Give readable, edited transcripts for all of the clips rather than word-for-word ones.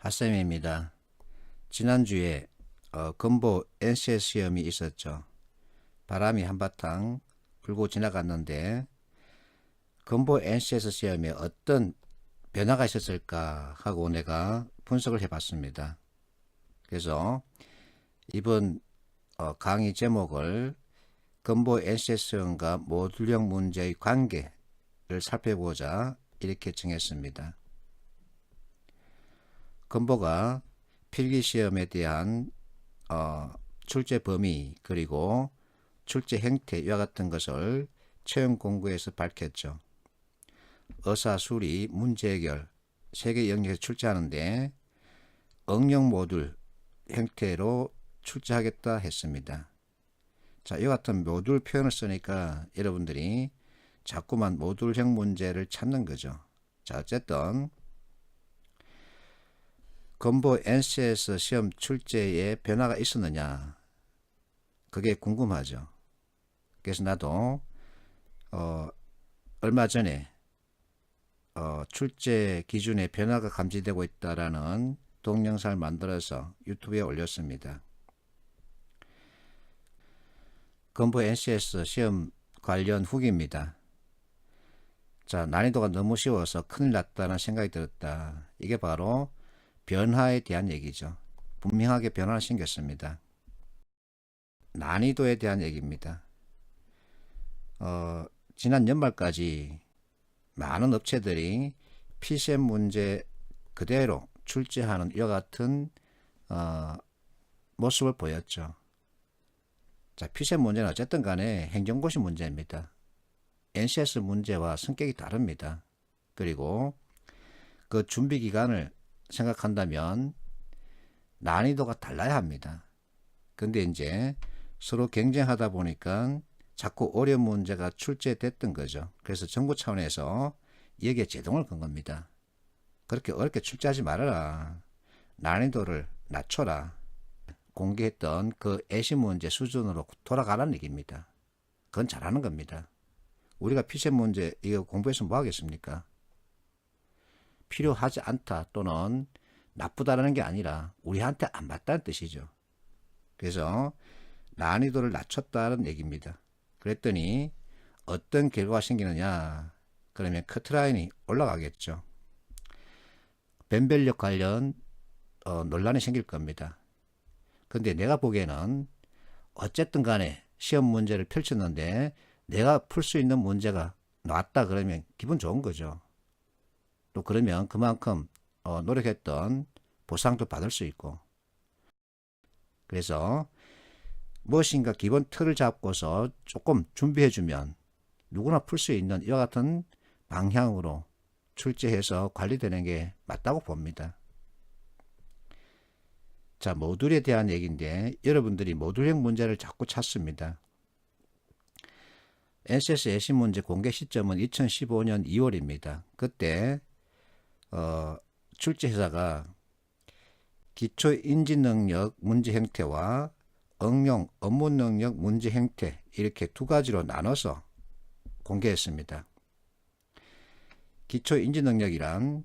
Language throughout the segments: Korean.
핫쌤입니다. 지난주에 건보 NCS 시험이 있었죠. 바람이 한바탕 불고 지나갔는데 건보 NCS 시험에 어떤 변화가 있었을까 하고 내가 분석을 해봤습니다. 그래서 이번 강의 제목을 건보 NCS 시험과 모듈형 문제의 관계를 살펴보자 이렇게 정했습니다. 건보가 필기시험에 대한 출제 범위 그리고 출제 행태 이와 같은 것을 채용 공고에서 밝혔죠. 의사, 수리, 문제 해결 3개 영역에서 출제하는데 응용 모듈 형태로 출제하겠다 했습니다. 자, 이와 같은 모듈 표현을 쓰니까 여러분들이 자꾸만 모듈형 문제를 찾는 거죠. 자, 어쨌든 건보 NCS 시험 출제에 변화가 있었느냐, 그게 궁금하죠. 그래서 나도 얼마 전에 출제 기준에 변화가 감지되고 있다라는 동영상을 만들어서 유튜브에 올렸습니다. 건보 NCS 시험 관련 후기입니다. 자, 난이도가 너무 쉬워서 큰일 났다는 생각이 들었다. 이게 바로 변화에 대한 얘기죠. 분명하게 변화를 생겼습니다. 난이도에 대한 얘기입니다. 지난 연말까지 많은 업체들이 PCM 문제 그대로 출제하는 이와 같은 모습을 보였죠. 자, PCM 문제는 어쨌든 간에 행정고시 문제입니다. NCS 문제와 성격이 다릅니다. 그리고 그 준비 기간을 생각한다면 난이도가 달라야 합니다. 근데 이제 서로 경쟁하다 보니까 자꾸 어려운 문제가 출제됐던 거죠. 그래서 정부 차원에서 여기에 제동을 건 겁니다. 그렇게 어렵게 출제하지 말아라. 난이도를 낮춰라. 공개했던 그 애시 문제 수준으로 돌아가라는 얘기입니다. 그건 잘하는 겁니다. 우리가 PCM 문제 이거 공부해서 뭐 하겠습니까? 필요하지 않다 또는 나쁘다라는 게 아니라 우리한테 안 맞다는 뜻이죠. 그래서 난이도를 낮췄다는 얘기입니다. 그랬더니 어떤 결과가 생기느냐, 그러면 커트라인이 올라가겠죠. 변별력 관련 논란이 생길 겁니다. 근데 내가 보기에는 어쨌든 간에 시험 문제를 펼쳤는데 내가 풀 수 있는 문제가 나왔다 그러면 기분 좋은 거죠. 또 그러면 그만큼 노력했던 보상도 받을 수 있고, 그래서 무엇인가 기본 틀을 잡고서 조금 준비해주면 누구나 풀 수 있는 이와 같은 방향으로 출제해서 관리되는 게 맞다고 봅니다. 자, 모듈에 대한 얘기인데 여러분들이 모듈형 문제를 자꾸 찾습니다. NCS 예시 문제 공개 시점은 2015년 2월입니다. 그때 출제회사가 기초인지능력 문제 형태와 응용 업무능력 문제 형태 이렇게 두 가지로 나눠서 공개했습니다. 기초인지능력이란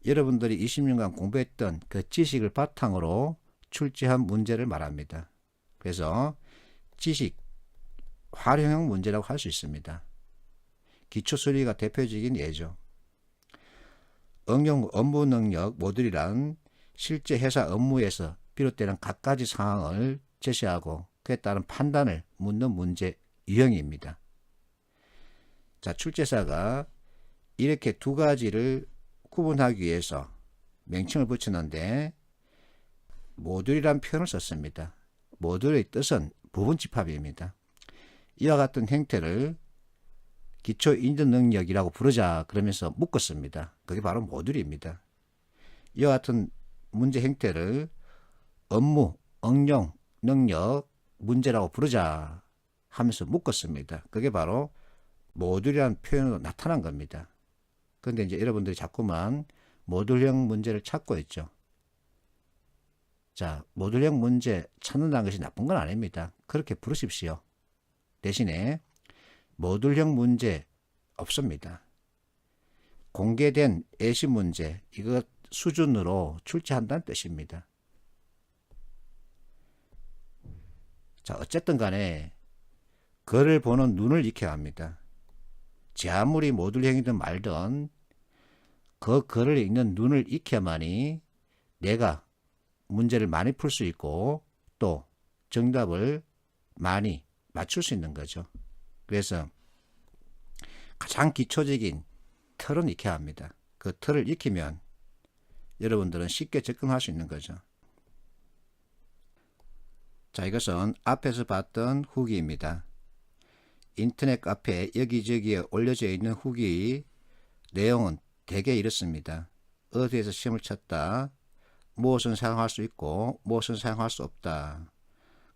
여러분들이 20년간 공부했던 그 지식을 바탕으로 출제한 문제를 말합니다. 그래서 지식 활용형 문제라고 할 수 있습니다. 기초수리가 대표적인 예죠. 응용 업무능력 모듈이란 실제 회사 업무에서 비롯되는 갖가지 상황을 제시하고 그에 따른 판단을 묻는 문제 유형입니다. 자, 출제사가 이렇게 두 가지를 구분하기 위해서 명칭을 붙이는데 모듈이란 표현을 썼습니다. 모듈의 뜻은 부분집합입니다. 이와 같은 형태를 기초인지능력이라고 부르자 그러면서 묶었습니다. 그게 바로 모듈입니다. 이와 같은 문제 형태를 업무, 응용, 능력, 문제라고 부르자 하면서 묶었습니다. 그게 바로 모듈이라는 표현으로 나타난 겁니다. 그런데 이제 여러분들이 자꾸만 모듈형 문제를 찾고 있죠. 자, 모듈형 문제 찾는다는 것이 나쁜 건 아닙니다. 그렇게 부르십시오. 대신에 모듈형 문제 없습니다. 공개된 예시 문제 이것 수준으로 출제한다는 뜻입니다. 자, 어쨌든 간에 글을 보는 눈을 익혀야 합니다. 제 아무리 모듈형이든 말든 그 글을 읽는 눈을 익혀야만이 내가 문제를 많이 풀 수 있고 또 정답을 많이 맞출 수 있는 거죠. 그래서 가장 기초적인 틀은 익혀야 합니다. 그 틀을 익히면 여러분들은 쉽게 접근할 수 있는 거죠. 자, 이것은 앞에서 봤던 후기입니다. 인터넷 카페에 여기저기에 올려져 있는 후기 내용은 대개 이렇습니다. 어디에서 시험을 쳤다. 무엇은 사용할 수 있고 무엇은 사용할 수 없다.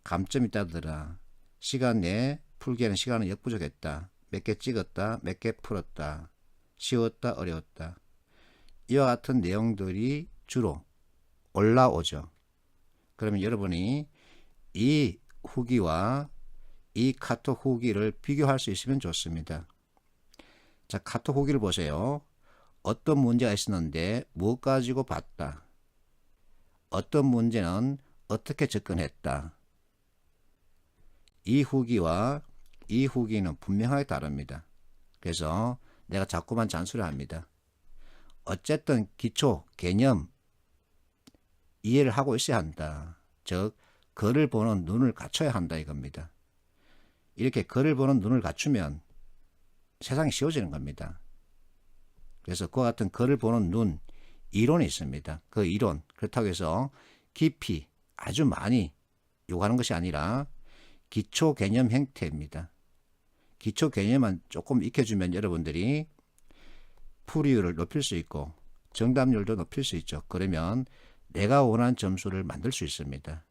감점이 있다더라. 시간 내에 풀기에는 시간은 역부족했다. 몇 개 찍었다. 몇 개 풀었다. 쉬웠다. 어려웠다. 이와 같은 내용들이 주로 올라오죠. 그러면 여러분이 이 후기와 이 카톡 후기를 비교할 수 있으면 좋습니다. 자, 카톡 후기를 보세요. 어떤 문제가 있었는데 무엇 가지고 봤다. 어떤 문제는 어떻게 접근했다. 이 후기와 이 후기는 분명하게 다릅니다. 그래서 내가 자꾸만 잔소리 합니다. 어쨌든 기초, 개념 이해를 하고 있어야 한다. 즉, 글을 보는 눈을 갖춰야 한다 이겁니다. 이렇게 글을 보는 눈을 갖추면 세상이 쉬워지는 겁니다. 그래서 그와 같은 글을 보는 눈, 이론이 있습니다. 그 이론, 그렇다고 해서 깊이 아주 많이 요구하는 것이 아니라 기초 개념 형태입니다. 기초 개념만 조금 익혀주면 여러분들이 풀이율을 높일 수 있고 정답률도 높일 수 있죠. 그러면 내가 원하는 점수를 만들 수 있습니다.